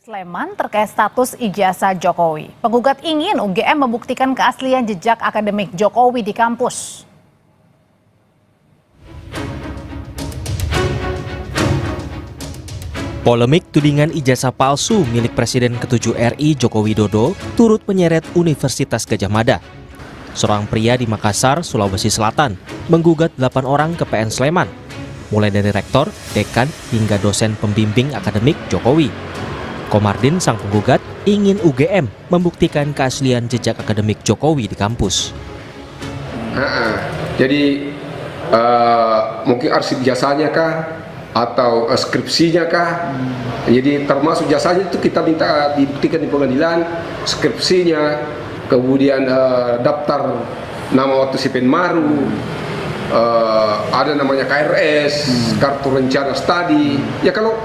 Sleman terkait status ijazah Jokowi. Penggugat ingin UGM membuktikan keaslian jejak akademik Jokowi di kampus. Polemik tudingan ijazah palsu milik Presiden ke-7 RI Joko Widodo turut menyeret Universitas Gadjah Mada. Seorang pria di Makassar, Sulawesi Selatan, menggugat 8 orang ke PN Sleman, mulai dari rektor, dekan, hingga dosen pembimbing akademik Jokowi. Komardin, sang penggugat, ingin UGM membuktikan keaslian jejak akademik Jokowi di kampus. Jadi mungkin arsip jasanya kah atau skripsinya kah? Jadi termasuk jasanya itu kita minta dibuktikan di pengadilan, skripsinya, kemudian daftar nama waktu si Penmaru, ada namanya KRS, kartu rencana studi. Ya kalau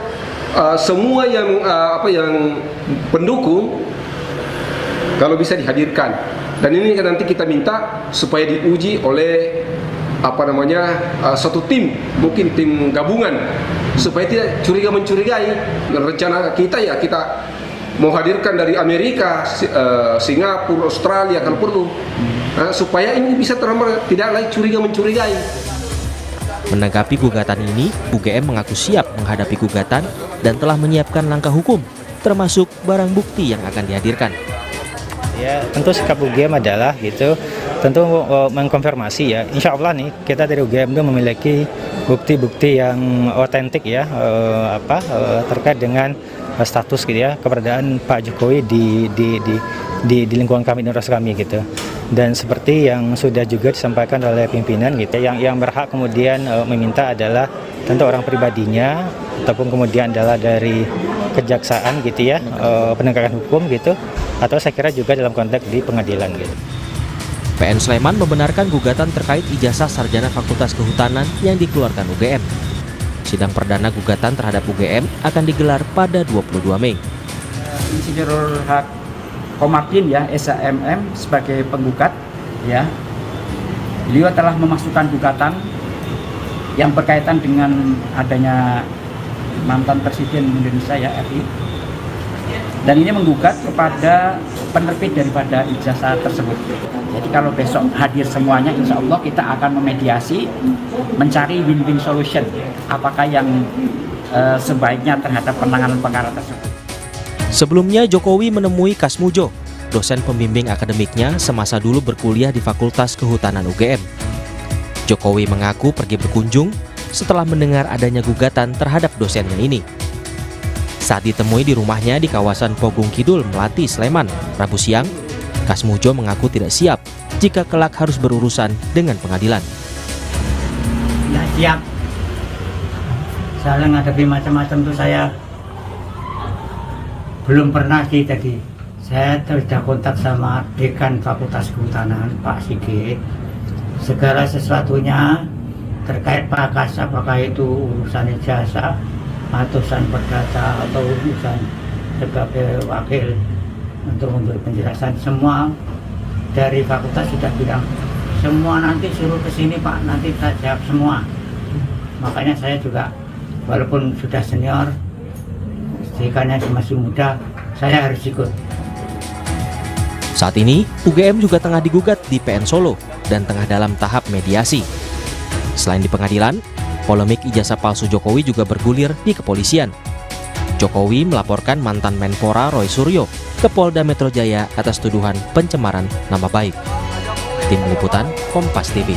semua yang yang pendukung kalau bisa dihadirkan, dan ini nanti kita minta supaya diuji oleh satu tim, mungkin tim gabungan, supaya tidak curiga-mencurigai. Rencana kita ya kita mau hadirkan dari Amerika, Singapura, Australia kalau perlu, supaya ini bisa tidak lagi curiga-mencurigai. Menanggapi gugatan ini, UGM mengaku siap menghadapi gugatan dan telah menyiapkan langkah hukum, termasuk barang bukti yang akan dihadirkan. Ya, tentu sikap UGM adalah tentu mengkonfirmasi ya. Insya Allah nih kita dari UGM itu memiliki bukti-bukti yang otentik ya, terkait dengan status keberadaan Pak Jokowi di lingkungan kami, universitas kami gitu. Dan seperti yang sudah juga disampaikan oleh pimpinan yang berhak kemudian meminta adalah tentu orang pribadinya ataupun kemudian adalah dari kejaksaan penegakan hukum atau saya kira juga dalam konteks di pengadilan PN Sleman membenarkan gugatan terkait ijazah sarjana Fakultas Kehutanan yang dikeluarkan UGM. Sidang perdana gugatan terhadap UGM akan digelar pada 22 Mei. Insinyur Hak Komardin ya, SHMM sebagai penggugat ya. Beliau telah memasukkan gugatan yang berkaitan dengan adanya mantan Presiden Indonesia ya, RI. Dan ini menggugat kepada penerbit daripada ijazah tersebut. Jadi kalau besok hadir semuanya, insya Allah kita akan memediasi, mencari win-win solution. Apakah yang sebaiknya terhadap penanganan perkara tersebut. Sebelumnya Jokowi menemui Kasmujo, dosen pembimbing akademiknya semasa dulu berkuliah di Fakultas Kehutanan UGM. Jokowi mengaku pergi berkunjung setelah mendengar adanya gugatan terhadap dosennya ini. Saat ditemui di rumahnya di kawasan Pogung Kidul, Melati, Sleman, Rabu siang, Kasmujo mengaku tidak siap jika kelak harus berurusan dengan pengadilan. Tidak siap. Saya menghadapi macam-macam itu saya belum pernah sih tadi. Saya sudah kontak sama Dekan Fakultas Kehutanan, Pak Sigit. Segala sesuatunya terkait Pakas, apakah itu urusan ijazah, urusan perdata, atau urusan sebagai wakil untuk memberi penjelasan, semua dari fakultas sudah bilang, semua nanti suruh ke sini Pak, nanti kita jawab semua. Makanya saya juga, walaupun sudah senior, jikanya masih muda, saya harus ikut. Saat ini, UGM juga tengah digugat di PN Solo dan tengah dalam tahap mediasi. Selain di pengadilan, polemik ijazah palsu Jokowi juga bergulir di kepolisian. Jokowi melaporkan mantan Menpora Roy Suryo ke Polda Metro Jaya atas tuduhan pencemaran nama baik. Tim Liputan, Kompas TV.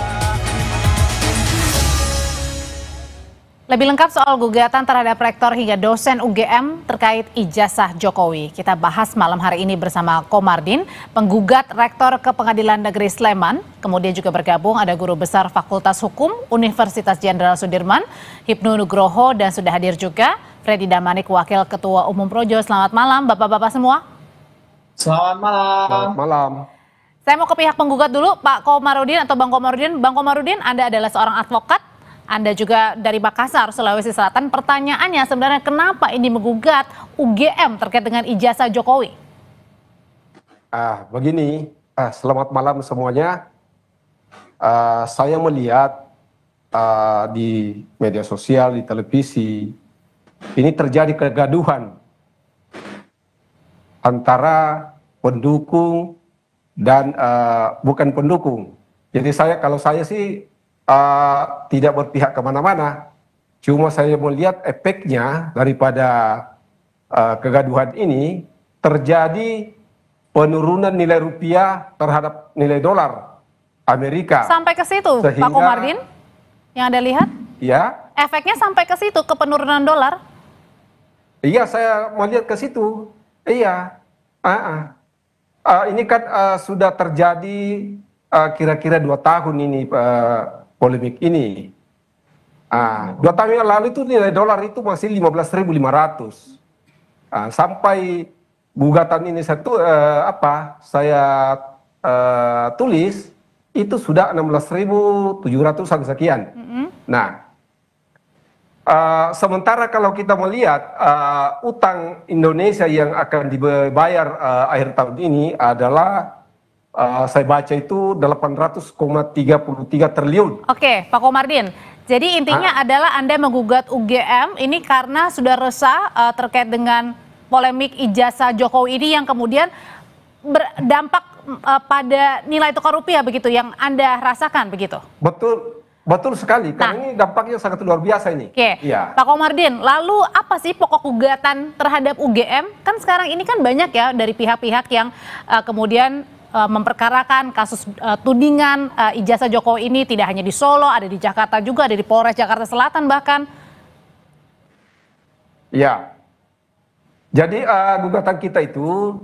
Lebih lengkap soal gugatan terhadap rektor hingga dosen UGM terkait ijazah Jokowi. Kita bahas malam hari ini bersama Komardin, penggugat rektor ke Pengadilan Negeri Sleman. Kemudian juga bergabung ada Guru Besar Fakultas Hukum Universitas Jenderal Sudirman, Hipnu Nugroho, dan sudah hadir juga Freddy Damanik, Wakil Ketua Umum Projo. Selamat malam Bapak-Bapak semua. Selamat malam. Selamat malam. Saya mau ke pihak penggugat dulu, Pak Komarudin atau Bang Komarudin. Bang Komarudin, Anda adalah seorang advokat. Anda juga dari Makassar, Sulawesi Selatan. Pertanyaannya sebenarnya kenapa ini menggugat UGM terkait dengan ijazah Jokowi? Begini, selamat malam semuanya. Saya melihat di media sosial, di televisi, ini terjadi kegaduhan antara pendukung dan bukan pendukung. Jadi kalau saya sih tidak berpihak kemana-mana, cuma saya melihat efeknya daripada kegaduhan ini terjadi penurunan nilai rupiah terhadap nilai dolar Amerika. Sampai ke situ, Pak Komarudin, yang Anda lihat? Ya. Efeknya sampai ke situ, ke penurunan dolar? Iya, saya melihat ke situ. Iya. Ini kan sudah terjadi kira-kira 2 tahun ini polemik ini. 2 tahun yang lalu itu nilai dolar itu masih 15.500. Sampai gugatan ini saya tulis itu sudah 16.700-an sekian. Nah, sementara kalau kita melihat utang Indonesia yang akan dibayar akhir tahun ini adalah saya baca itu 800,33 triliun. Oke, Pak Komarudin. Jadi intinya adalah Anda menggugat UGM ini karena sudah resah terkait dengan polemik ijazah Jokowi ini yang kemudian berdampak pada nilai tukar rupiah begitu yang Anda rasakan begitu? Betul sekali, karena ini dampaknya sangat luar biasa ini. Oke, ya. Pak Komarudin, lalu apa sih pokok gugatan terhadap UGM? Kan sekarang ini kan banyak ya dari pihak-pihak yang kemudian memperkarakan kasus tudingan ijazah Jokowi ini tidak hanya di Solo, ada di Jakarta juga, ada di Polres Jakarta Selatan bahkan. Ya, jadi gugatan kita itu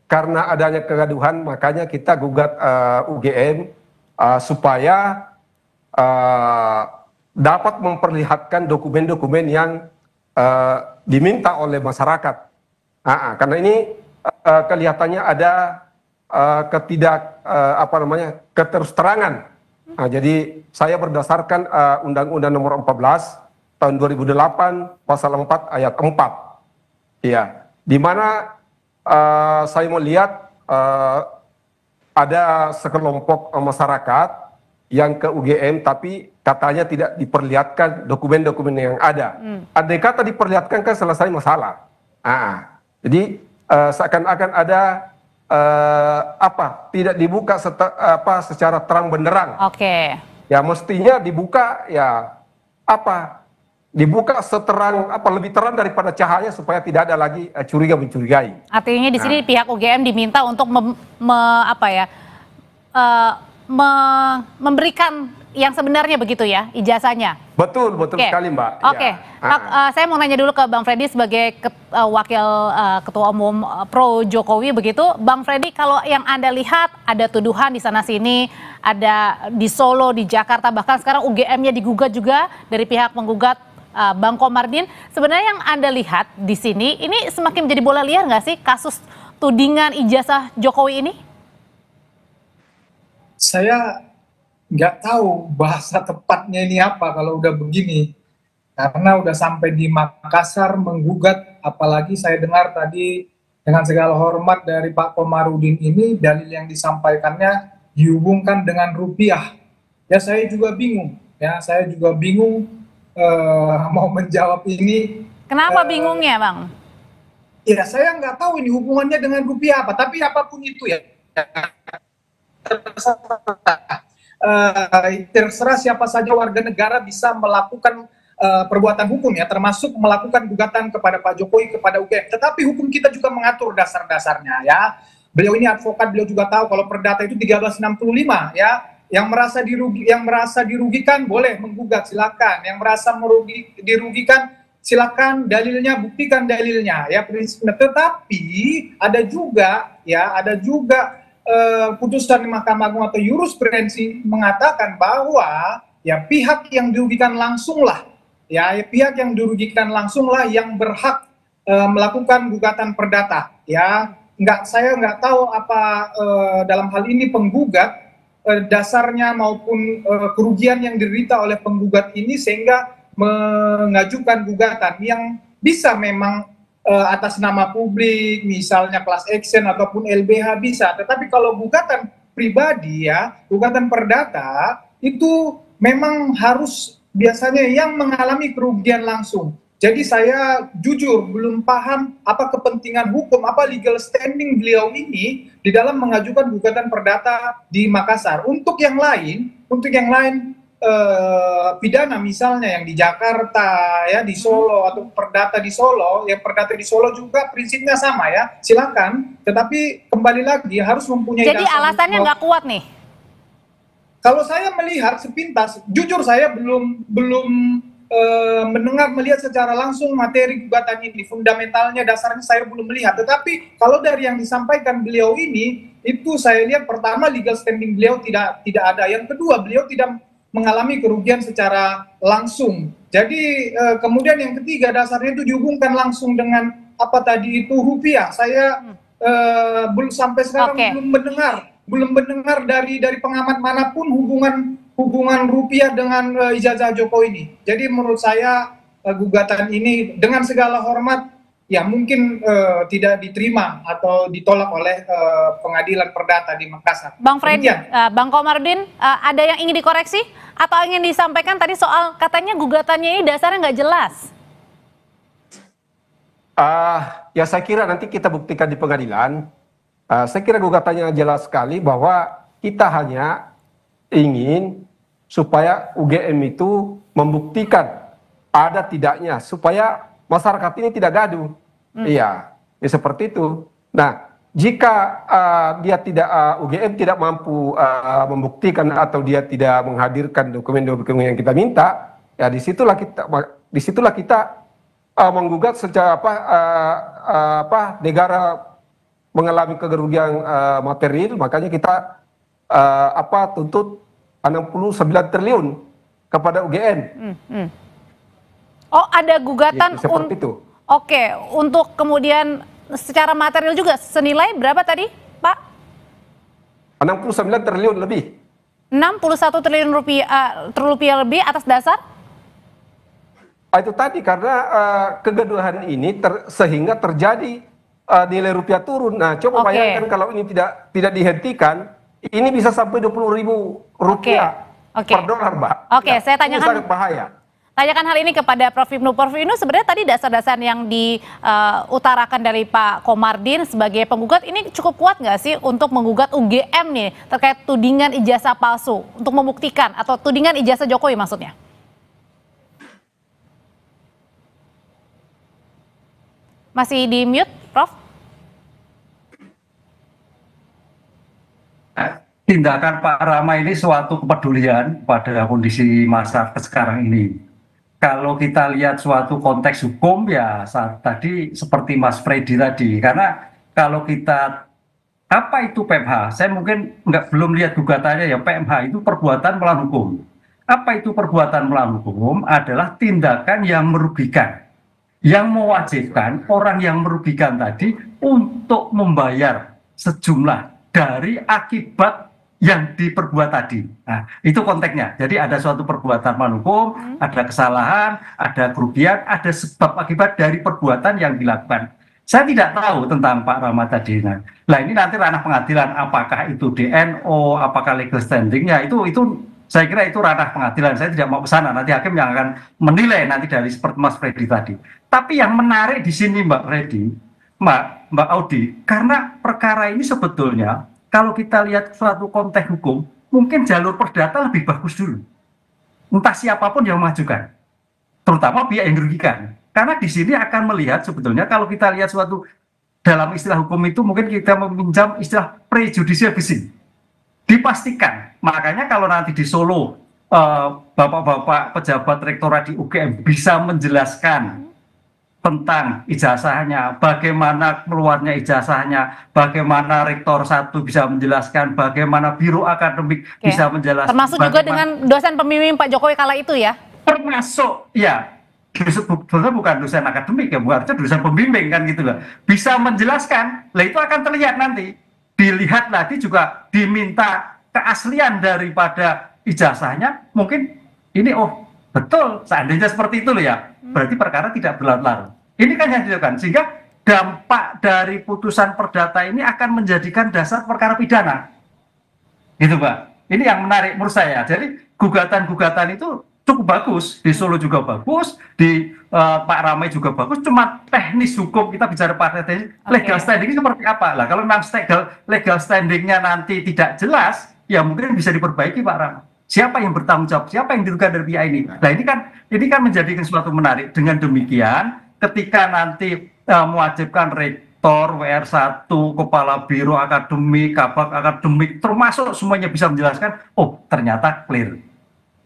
karena adanya kegaduhan, makanya kita gugat UGM supaya dapat memperlihatkan dokumen-dokumen yang diminta oleh masyarakat. Karena ini kelihatannya ada keterus-terangan. Jadi saya berdasarkan Undang-Undang Nomor 14 tahun 2008 pasal 4 ayat 4. Ya, di mana saya melihat ada sekelompok masyarakat yang ke UGM tapi katanya tidak diperlihatkan dokumen-dokumen yang ada. Andai kata diperlihatkan kan selesai masalah. Jadi seakan-akan ada tidak dibuka secara terang benderang. Oke. Ya mestinya dibuka dibuka seterang lebih terang daripada cahaya supaya tidak ada lagi curiga mencurigai. Artinya di sini pihak UGM diminta untuk memberikan yang sebenarnya begitu ya ijazahnya. Betul sekali Mbak. Oke. Ya. Saya mau nanya dulu ke Bang Freddy sebagai wakil ketua umum pro Jokowi begitu. Bang Freddy, kalau yang Anda lihat ada tuduhan di sana sini, ada di Solo, di Jakarta, bahkan sekarang UGM-nya digugat juga dari pihak penggugat Bang Komarudin. Sebenarnya yang Anda lihat di sini ini semakin menjadi bola liar nggak sih kasus tudingan ijazah Jokowi ini? Saya nggak tahu bahasa tepatnya ini apa kalau udah begini. Karena udah sampai di Makassar menggugat, apalagi saya dengar tadi dengan segala hormat dari Pak Komarudin ini, dalil yang disampaikannya dihubungkan dengan rupiah. Ya saya juga bingung, mau menjawab ini. Kenapa bingungnya Bang? Ya saya nggak tahu ini hubungannya dengan rupiah apa, tapi apapun itu ya. Terserah siapa saja warga negara bisa melakukan perbuatan hukum ya, termasuk melakukan gugatan kepada Pak Jokowi, kepada UGM. Tetapi hukum kita juga mengatur dasar-dasarnya ya. Beliau ini advokat, beliau juga tahu kalau perdata itu 1365 ya. Yang merasa dirugikan boleh menggugat, silakan. Yang merasa dirugikan silakan, dalilnya buktikan dalilnya ya, prinsipnya. Tetapi ada juga putusan Mahkamah Agung atau jurisprudensi mengatakan bahwa ya pihak yang dirugikan langsunglah yang berhak melakukan gugatan perdata ya. Saya nggak tahu apa dalam hal ini penggugat dasarnya maupun kerugian yang diderita oleh penggugat ini sehingga mengajukan gugatan yang bisa memang atas nama publik, misalnya class action ataupun LBH bisa. Tetapi kalau gugatan pribadi ya, gugatan perdata itu memang harus biasanya yang mengalami kerugian langsung. Jadi saya jujur belum paham apa kepentingan hukum, apa legal standing beliau ini di dalam mengajukan gugatan perdata di Makassar. Untuk yang lain pidana misalnya yang di Jakarta, ya di Solo atau perdata di Solo, yang perdata di Solo juga prinsipnya sama ya, silakan. Tetapi kembali lagi harus mempunyai. Jadi alasannya nggak kuat nih. Kalau saya melihat sepintas, jujur saya belum melihat secara langsung materi gugatan ini, fundamentalnya, dasarnya saya belum melihat. Tetapi kalau dari yang disampaikan beliau ini, itu saya lihat pertama legal standing beliau tidak ada. Yang kedua, beliau tidak mengalami kerugian secara langsung. Jadi kemudian yang ketiga, dasarnya itu dihubungkan langsung dengan apa tadi itu rupiah. Saya belum sampai sekarang belum mendengar dari pengamat manapun hubungan rupiah dengan ijazah Jokowi ini. Jadi menurut saya gugatan ini dengan segala hormat ya mungkin tidak diterima atau ditolak oleh pengadilan perdata di Makassar. Bang Freddy, Bang Komarudin, ada yang ingin dikoreksi atau ingin disampaikan tadi soal katanya gugatannya ini dasarnya nggak jelas? Ya saya kira nanti kita buktikan di pengadilan. Saya kira gugatannya jelas sekali bahwa kita hanya ingin supaya UGM itu membuktikan ada tidaknya supaya masyarakat ini tidak gaduh. Iya, ya seperti itu. Nah, jika dia tidak UGM tidak mampu membuktikan atau dia tidak menghadirkan dokumen-dokumen yang kita minta, ya disitulah kita menggugat secara negara mengalami kerugian material, makanya kita tuntut 69 triliun kepada UGM. Oh, ada gugatan seperti itu. Oke, untuk kemudian secara material juga senilai berapa tadi, Pak? 69 triliun lebih. 61 triliun rupiah lebih atas dasar? Itu tadi karena kegaduhan ini sehingga terjadi nilai rupiah turun. Nah, coba bayangkan kalau ini tidak dihentikan, ini bisa sampai 20.000 rupiah per dolar, Mbak. Oke, saya tanyakan. Ini sangat bahaya. Tanyakan hal ini kepada Prof. Ibnu. Prof. Ibnu, sebenarnya tadi dasar-dasar yang diutarakan dari Pak Komardin sebagai penggugat ini cukup kuat nggak sih untuk menggugat UGM nih terkait tudingan ijazah palsu untuk membuktikan atau tudingan ijazah Jokowi maksudnya? Masih di mute, Prof? Tindakan Pak Rama ini suatu kepedulian pada kondisi masyarakat sekarang ini. Kalau kita lihat suatu konteks hukum ya tadi seperti Mas Freddy tadi, karena kalau kita apa itu PMH, saya mungkin belum lihat gugatannya ya. PMH itu perbuatan melawan hukum. Apa itu perbuatan melawan hukum? Adalah tindakan yang merugikan, yang mewajibkan orang yang merugikan tadi untuk membayar sejumlah dari akibat yang diperbuat tadi. Nah, itu konteksnya. Jadi ada suatu perbuatan melawan hukum, ada kesalahan, ada kerugian, ada sebab akibat dari perbuatan yang dilakukan. Saya tidak tahu tentang Pak Rama tadi. Nah, ini nanti ranah pengadilan, apakah itu DNO, apakah legal standingnya, itu saya kira itu ranah pengadilan. Saya tidak mau ke sana, nanti hakim yang akan menilai nanti dari seperti Mas Freddy tadi. Tapi yang menarik di sini Mbak Freddy, Mbak Audi, karena perkara ini sebetulnya kalau kita lihat suatu konteks hukum, mungkin jalur perdata lebih bagus dulu. Entah siapapun yang mengajukan, terutama pihak yang dirugikan. Karena di sini akan melihat sebetulnya kalau kita lihat suatu dalam istilah hukum itu mungkin kita meminjam istilah prejudicial fishing. Dipastikan. Makanya kalau nanti di Solo bapak-bapak pejabat rektorat di UGM bisa menjelaskan tentang ijazahnya, bagaimana keluarnya ijazahnya, bagaimana rektor satu bisa menjelaskan, bagaimana biro akademik bisa menjelaskan. Termasuk juga dengan dosen pembimbing Pak Jokowi kala itu ya? Termasuk, ya. Sebetulnya bukan dosen akademik ya, bukan dosen pembimbing kan gitu loh. Bisa menjelaskan, lah itu akan terlihat nanti. Dilihat lagi juga diminta keaslian daripada ijazahnya, mungkin ini betul, seandainya seperti itu loh ya, berarti perkara tidak berlarut-larut. Ini kan yang dilakukan, sehingga dampak dari putusan perdata ini akan menjadikan dasar perkara pidana. Gitu Mbak. Ini yang menarik menurut saya. Jadi gugatan-gugatan itu cukup bagus, di Solo juga bagus, di Pak Ramai juga bagus, cuma teknis hukum kita bicara pada teknis, legal standing seperti apa lah. Kalau memang legal standingnya nanti tidak jelas, ya mungkin bisa diperbaiki Pak Ramai. Siapa yang bertanggung jawab, siapa yang dirugikan dari pihak ini. Nah ini kan menjadikan sesuatu menarik. Dengan demikian, ketika nanti mewajibkan rektor, WR1, kepala biro akademik, kabak akademik, termasuk semuanya bisa menjelaskan, oh ternyata clear.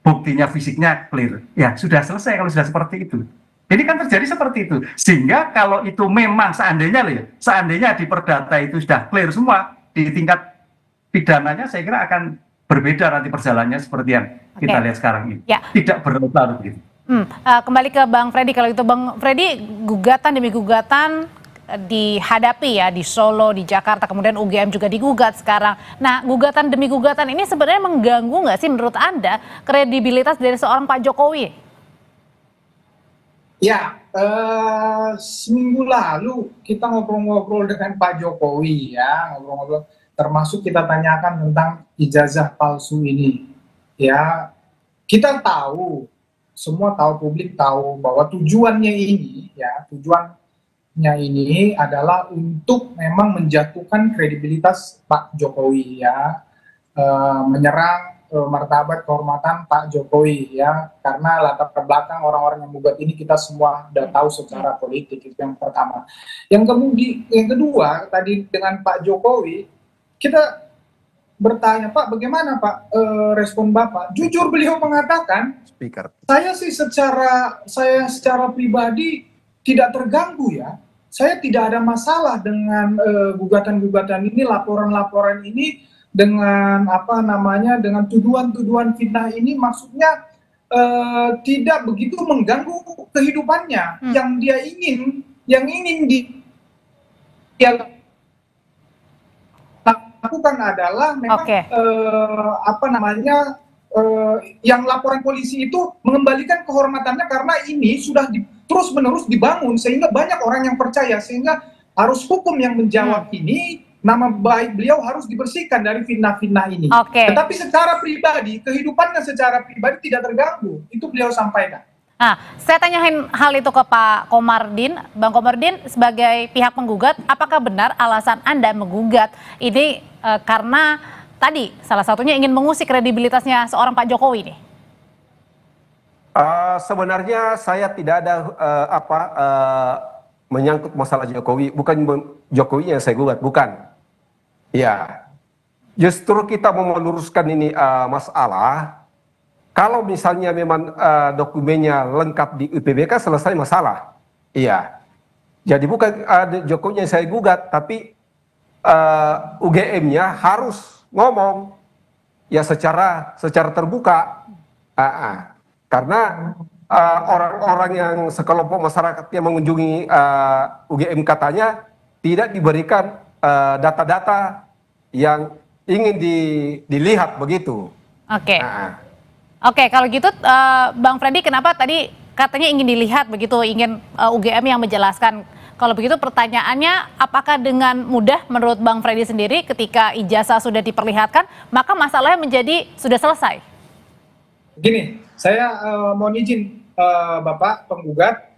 Buktinya fisiknya clear. Ya sudah selesai kalau sudah seperti itu. Ini kan terjadi seperti itu. Sehingga kalau itu memang seandainya di perdata itu sudah clear semua, di tingkat pidananya saya kira akan berbeda nanti perjalanannya seperti yang kita lihat sekarang ini. Ya. Tidak berlarut gitu. Kembali ke Bang Freddy, kalau itu Bang Freddy, gugatan demi gugatan dihadapi ya di Solo, di Jakarta, kemudian UGM juga digugat sekarang. Nah, gugatan demi gugatan ini sebenarnya mengganggu nggak sih menurut Anda kredibilitas dari seorang Pak Jokowi? Ya, seminggu lalu kita ngobrol-ngobrol dengan Pak Jokowi ya, ngobrol-ngobrol, termasuk kita tanyakan tentang ijazah palsu ini. Ya, kita tahu, semua tahu, publik tahu bahwa tujuannya ini adalah untuk memang menjatuhkan kredibilitas Pak Jokowi ya, menyerang martabat kehormatan Pak Jokowi ya, karena latar belakang orang-orang yang menggugat ini kita semua sudah tahu secara politik. Itu yang pertama. Yang kedua tadi dengan Pak Jokowi kita bertanya, Pak, bagaimana Pak respon Bapak? Jujur beliau mengatakan, saya secara pribadi tidak terganggu ya. Saya tidak ada masalah dengan gugatan-gugatan ini, laporan-laporan ini, dengan dengan tuduhan-tuduhan fitnah ini, maksudnya tidak begitu mengganggu kehidupannya. Yang dia ingin dia lakukan adalah memang yang laporan polisi itu mengembalikan kehormatannya, karena ini sudah terus-menerus dibangun sehingga banyak orang yang percaya, sehingga harus hukum yang menjawab ini, nama baik beliau harus dibersihkan dari fitnah-fitnah ini. Tetapi secara pribadi, kehidupannya secara pribadi tidak terganggu, itu beliau sampaikan. Nah, saya tanyain hal itu ke Pak Komardin. Bang Komardin, sebagai pihak penggugat, apakah benar alasan Anda menggugat ini karena tadi salah satunya ingin mengusik kredibilitasnya seorang Pak Jokowi nih? Sebenarnya saya tidak ada menyangkut masalah Jokowi, bukan Jokowi yang saya gugat, bukan. Ya, justru kita mau meluruskan ini masalah. Kalau misalnya memang dokumennya lengkap di UPBK, selesai masalah. Iya. Jadi bukan Jokowi yang saya gugat, tapi UGM-nya harus ngomong ya secara terbuka. Karena orang-orang yang sekelompok masyarakat yang mengunjungi UGM katanya tidak diberikan data-data yang ingin dilihat begitu. Oke, kalau gitu Bang Freddy, kenapa tadi katanya ingin dilihat begitu, ingin UGM yang menjelaskan? Kalau begitu pertanyaannya, apakah dengan mudah menurut Bang Freddy sendiri ketika ijazah sudah diperlihatkan, maka masalahnya menjadi sudah selesai? Gini, saya mohon izin Bapak penggugat,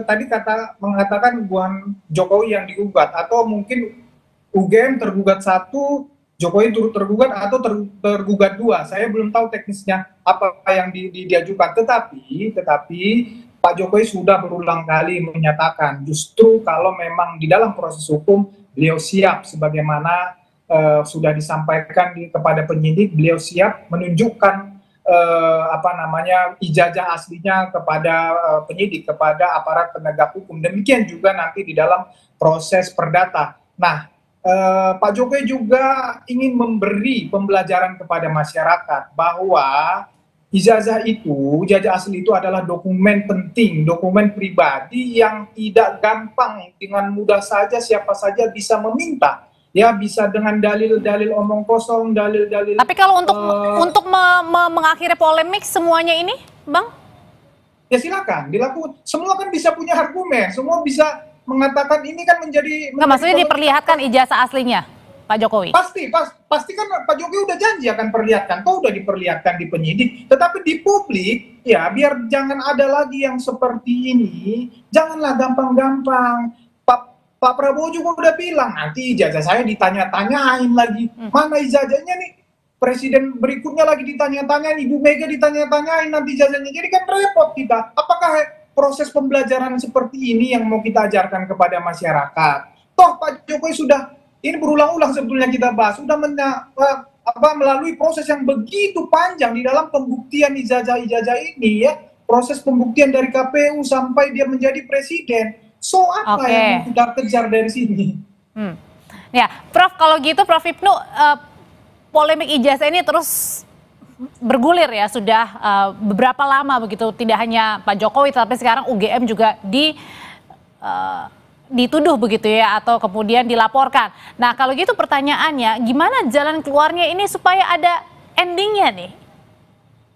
tadi mengatakan bukan Jokowi yang digugat, atau mungkin UGM tergugat satu, Jokowi turut tergugat, atau tergugat dua. Saya belum tahu teknisnya apa yang diajukan. Tetapi Pak Jokowi sudah berulang kali menyatakan justru kalau memang di dalam proses hukum beliau siap, sebagaimana sudah disampaikan kepada penyidik, beliau siap menunjukkan ijazah aslinya kepada penyidik, kepada aparat penegak hukum. Demikian juga nanti di dalam proses perdata. Nah, Pak Jokowi juga ingin memberi pembelajaran kepada masyarakat bahwa ijazah asli itu adalah dokumen penting, dokumen pribadi yang tidak gampang, dengan mudah saja siapa saja bisa meminta. Ya, bisa dengan dalil-dalil omong kosong, dalil-dalil. Tapi kalau untuk mengakhiri polemik semuanya ini, Bang? Ya silakan, dilakukan. Semua kan bisa punya argumen, semua bisa mengatakan ini kan menjadi. Nggak, maksudnya diperlihatkan ijazah aslinya? Pak Jokowi? Pasti kan Pak Jokowi udah janji akan perlihatkan, kok udah diperlihatkan di penyidik, tetapi di publik ya biar jangan ada lagi yang seperti ini, janganlah gampang-gampang. Pak Prabowo juga udah bilang nanti ijazah saya ditanya-tanyain lagi, mana ijazahnya nih? Presiden berikutnya lagi ditanya-tanyain, Ibu Mega ditanya-tanyain nanti ijazahnya, jadi kan repot kita. Apakah proses pembelajaran seperti ini yang mau kita ajarkan kepada masyarakat? Toh Pak Jokowi sudah, ini berulang-ulang sebetulnya kita bahas, sudah melalui proses yang begitu panjang di dalam pembuktian ijazah-ijazah ini ya, proses pembuktian dari KPU sampai dia menjadi presiden. So apa yang mau kita kejar dari sini? Ya, Prof, kalau gitu Prof Hipnu, polemik ijazah ini terus bergulir ya, sudah beberapa lama begitu, tidak hanya Pak Jokowi tapi sekarang UGM juga dituduh begitu ya, atau kemudian dilaporkan. Nah kalau gitu pertanyaannya, gimana jalan keluarnya ini supaya ada endingnya nih?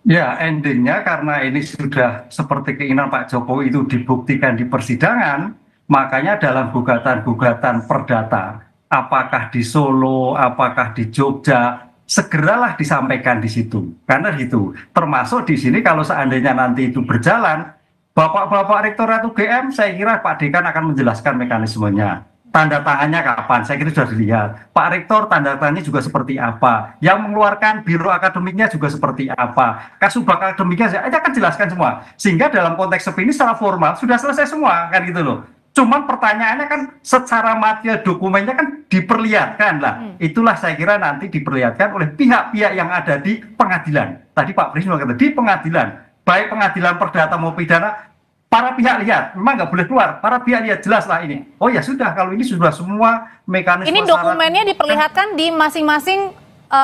Ya, endingnya karena ini sudah seperti keinginan Pak Jokowi itu dibuktikan di persidangan, makanya dalam gugatan-gugatan perdata, apakah di Solo, apakah di Jogja, segeralah disampaikan di situ. Karena itu, termasuk di sini kalau seandainya nanti itu berjalan, Bapak-Bapak Rektorat UGM, saya kira Pak Dekan akan menjelaskan mekanismenya. Tanda tangannya kapan? Saya kira sudah dilihat. Pak Rektor tanda tangannya juga seperti apa? Yang mengeluarkan biro akademiknya juga seperti apa? Kasubag akademiknya saya akan jelaskan semua. Sehingga dalam konteks ini secara formal sudah selesai semua, kan gitu loh. Cuman pertanyaannya kan secara material dokumennya kan diperlihatkan lah. Itulah saya kira nanti diperlihatkan oleh pihak-pihak yang ada di pengadilan. Tadi Pak Presiden kata di pengadilan, baik pengadilan perdata maupun pidana, para pihak lihat, memang nggak boleh keluar. Para pihak lihat jelas lah ini. Oh ya sudah, kalau ini sudah semua mekanisme. Ini dokumennya diperlihatkan di masing-masing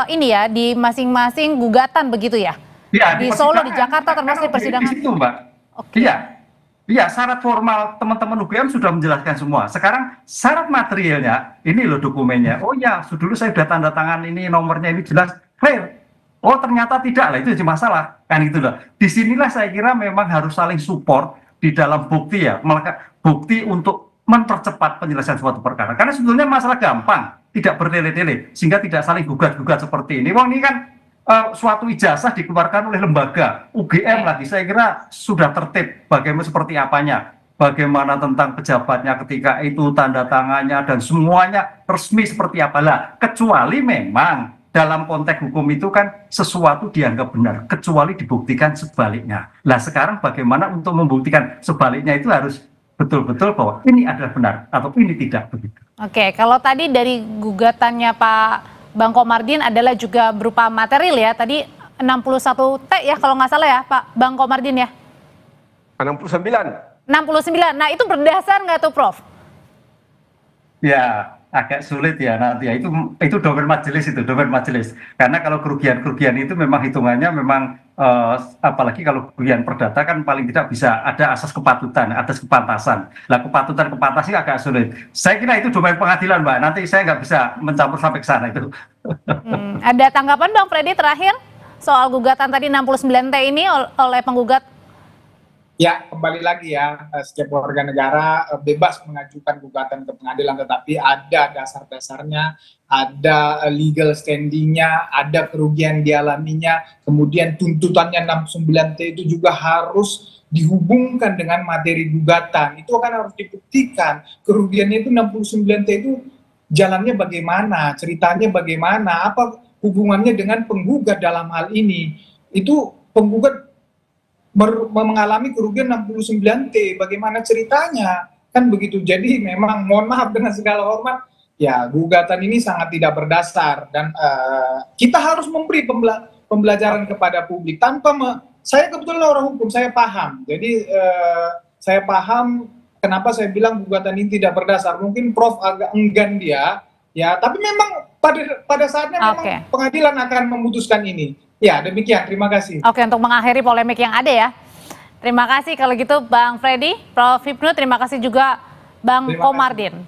ini ya, di masing-masing gugatan begitu ya? Ya, di Solo, di Jakarta termasuk di persidangan. Di situ, Mbak. Oke. Iya, syarat formal teman-teman UGM sudah menjelaskan semua. Sekarang syarat materialnya, ini loh dokumennya. Oh ya, dulu saya sudah tanda tangan ini, nomornya ini jelas, clear. Oh ternyata tidak lah, itu masalah. Kan gitu loh. Disinilah saya kira memang harus saling support di dalam bukti ya. Bukti untuk mempercepat penyelesaian suatu perkara. Karena sebetulnya masalah gampang, tidak bertele-tele. Sehingga tidak saling gugat-gugat seperti ini. Wong ini kan suatu ijazah dikeluarkan oleh lembaga UGM lagi, saya kira sudah tertib bagaimana seperti apanya, bagaimana tentang pejabatnya ketika itu, tanda tangannya dan semuanya resmi seperti apa lah, kecuali memang dalam konteks hukum itu kan sesuatu dianggap benar kecuali dibuktikan sebaliknya. Lah sekarang bagaimana untuk membuktikan sebaliknya, itu harus betul-betul bahwa ini adalah benar atau ini tidak begitu. Oke, kalau tadi dari gugatannya Pak Bang Komardin adalah juga berupa material ya, tadi 61T ya kalau nggak salah ya Pak Bang Komardin ya? 69. 69, nah itu berdasar nggak tuh Prof? Ya agak sulit ya nanti ya, itu domain majelis, karena kalau kerugian itu memang hitungannya memang apalagi kalau kerugian perdata kan paling tidak bisa ada asas kepatutan, atas kepantasan. Lah kepatutan agak sulit. Saya kira itu domain pengadilan Mbak, nanti saya nggak bisa mencampur sampai ke sana itu. Ada tanggapan Bang Freddy terakhir soal gugatan tadi 69T ini oleh penggugat? Ya, kembali lagi ya, setiap warga negara bebas mengajukan gugatan ke pengadilan, tetapi ada dasar-dasarnya, ada legal standingnya, ada kerugian dialaminya, kemudian tuntutannya 69T itu juga harus dihubungkan dengan materi gugatan. Itu kan harus dibuktikan, kerugiannya itu 69T itu jalannya bagaimana, ceritanya bagaimana, apa hubungannya dengan penggugat dalam hal ini. Itu penggugat mengalami kerugian 69T, bagaimana ceritanya, kan begitu. Jadi memang mohon maaf dengan segala hormat, ya gugatan ini sangat tidak berdasar, dan kita harus memberi pembelajaran kepada publik tanpa saya kebetulan orang hukum, saya paham. Jadi saya paham kenapa saya bilang gugatan ini tidak berdasar. Mungkin Prof agak enggan dia, ya, tapi memang pada saatnya memang pengadilan akan memutuskan ini. Ya, demikian. Terima kasih. Oke, untuk mengakhiri polemik yang ada ya. Terima kasih kalau gitu Bang Freddy, Prof Hipnu, terima kasih juga Bang Komardin.